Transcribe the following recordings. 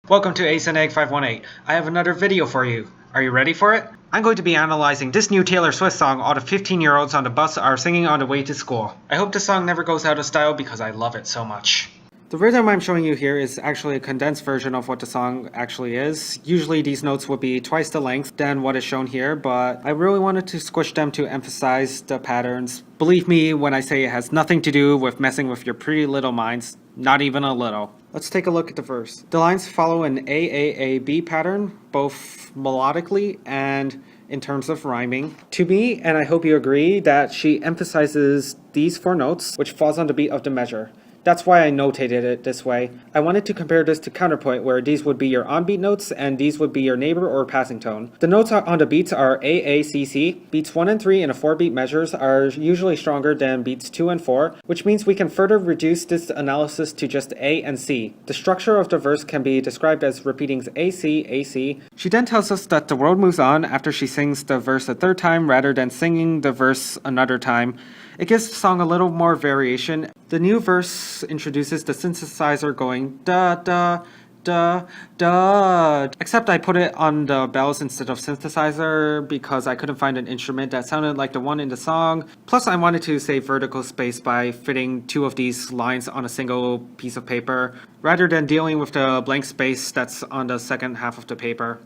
Welcome to Ace and Egg 518. I have another video for you. Are you ready for it? I'm going to be analyzing this new Taylor Swift song all the 15-year-olds on the bus are singing on the way to school. I hope the song never goes out of style because I love it so much. The rhythm I'm showing you here is actually a condensed version of what the song actually is. Usually these notes would be twice the length than what is shown here, but I really wanted to squish them to emphasize the patterns. Believe me when I say it has nothing to do with messing with your pretty little minds, not even a little. Let's take a look at the verse. The lines follow an AAAB pattern, both melodically and in terms of rhyming. To me, and I hope you agree, that she emphasizes these four notes, which falls on the beat of the measure. That's why I notated it this way. I wanted to compare this to counterpoint, where these would be your on-beat notes and these would be your neighbor or passing tone. The notes on the beats are AACC. Beats 1 and 3 in a 4-beat measures are usually stronger than beats 2 and 4, which means we can further reduce this analysis to just A and C. The structure of the verse can be described as repeating AC, AC. She then tells us that the world moves on after she sings the verse a third time rather than singing the verse another time. It gives the song a little more variation. The new verse introduces the synthesizer going da da da da, except I put it on the bells instead of synthesizer because I couldn't find an instrument that sounded like the one in the song. Plus I wanted to save vertical space by fitting two of these lines on a single piece of paper rather than dealing with the blank space that's on the second half of the paper.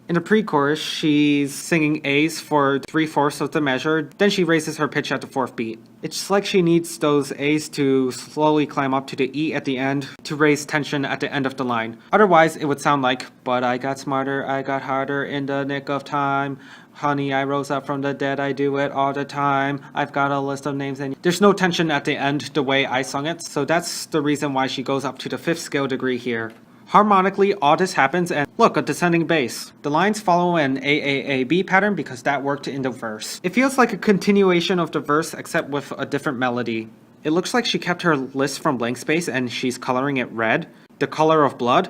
In the pre-chorus, she's singing A's for 3/4 of the measure, then she raises her pitch at the 4th beat. It's like she needs those A's to slowly climb up to the E at the end to raise tension at the end of the line. Otherwise, it would sound like, but I got smarter, I got harder in the nick of time. Honey, I rose up from the dead, I do it all the time. I've got a list of names and there's no tension at the end the way I sung it, so that's the reason why she goes up to the 5th scale degree here. Harmonically, all this happens and look, a descending bass. The lines follow an AAAB pattern because that worked in the verse. It feels like a continuation of the verse except with a different melody. It looks like she kept her list from blank space and she's coloring it red, the color of blood.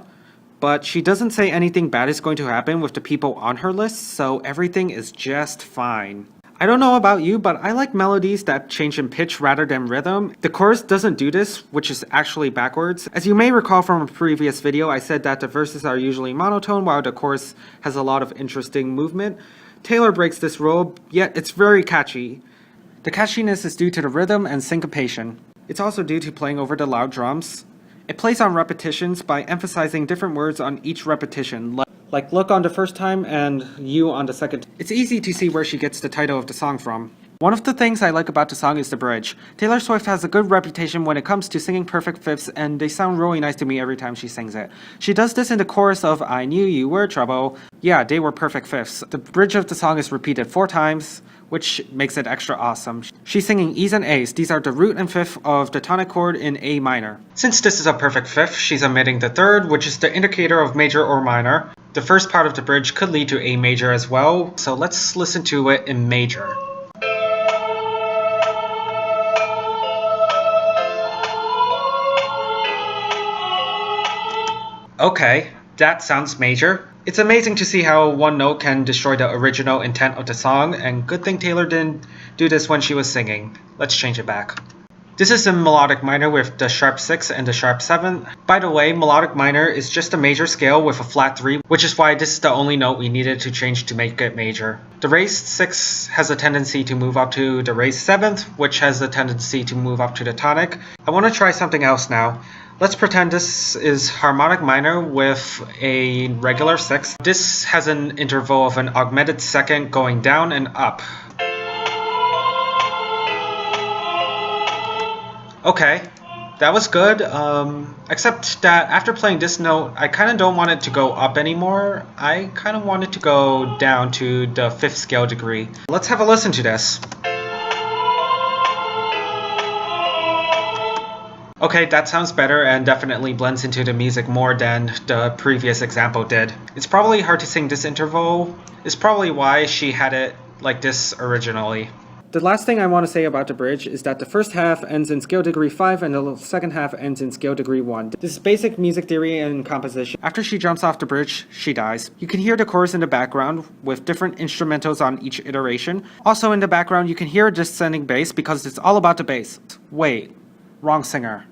But she doesn't say anything bad is going to happen with the people on her list, so everything is just fine. I don't know about you, but I like melodies that change in pitch rather than rhythm. The chorus doesn't do this, which is actually backwards. As you may recall from a previous video, I said that the verses are usually monotone while the chorus has a lot of interesting movement. Taylor breaks this rule, yet it's very catchy. The catchiness is due to the rhythm and syncopation. It's also due to playing over the loud drums. It plays on repetitions by emphasizing different words on each repetition, like look on the first time and you on the second. It's easy to see where she gets the title of the song from. One of the things I like about the song is the bridge. Taylor Swift has a good reputation when it comes to singing perfect fifths, and they sound really nice to me every time she sings it. She does this in the chorus of I Knew You Were Trouble. Yeah, they were perfect fifths. The bridge of the song is repeated 4 times, which makes it extra awesome. She's singing E's and A's. These are the root and fifth of the tonic chord in A minor. Since this is a perfect fifth, she's omitting the third, which is the indicator of major or minor. The first part of the bridge could lead to A major as well, so let's listen to it in major. Okay, that sounds major. It's amazing to see how one note can destroy the original intent of the song, and good thing Taylor didn't do this when she was singing. Let's change it back. This is in melodic minor with the sharp 6 and the sharp 7. By the way, melodic minor is just a major scale with a flat 3, which is why this is the only note we needed to change to make it major. The raised 6 has a tendency to move up to the raised 7th, which has a tendency to move up to the tonic. I want to try something else now. Let's pretend this is harmonic minor with a regular 6. This has an interval of an augmented second going down and up. Okay, that was good, except that after playing this note, I kind of don't want it to go up anymore. I kind of want it to go down to the 5th scale degree. Let's have a listen to this. Okay, that sounds better and definitely blends into the music more than the previous example did. It's probably hard to sing this interval. It's probably why she had it like this originally. The last thing I want to say about the bridge is that the first half ends in scale degree 5 and the second half ends in scale degree 1. This is basic music theory and composition. After she jumps off the bridge, she dies. You can hear the chorus in the background with different instrumentals on each iteration. Also in the background you can hear a descending bass because it's all about the bass. Wait, wrong singer.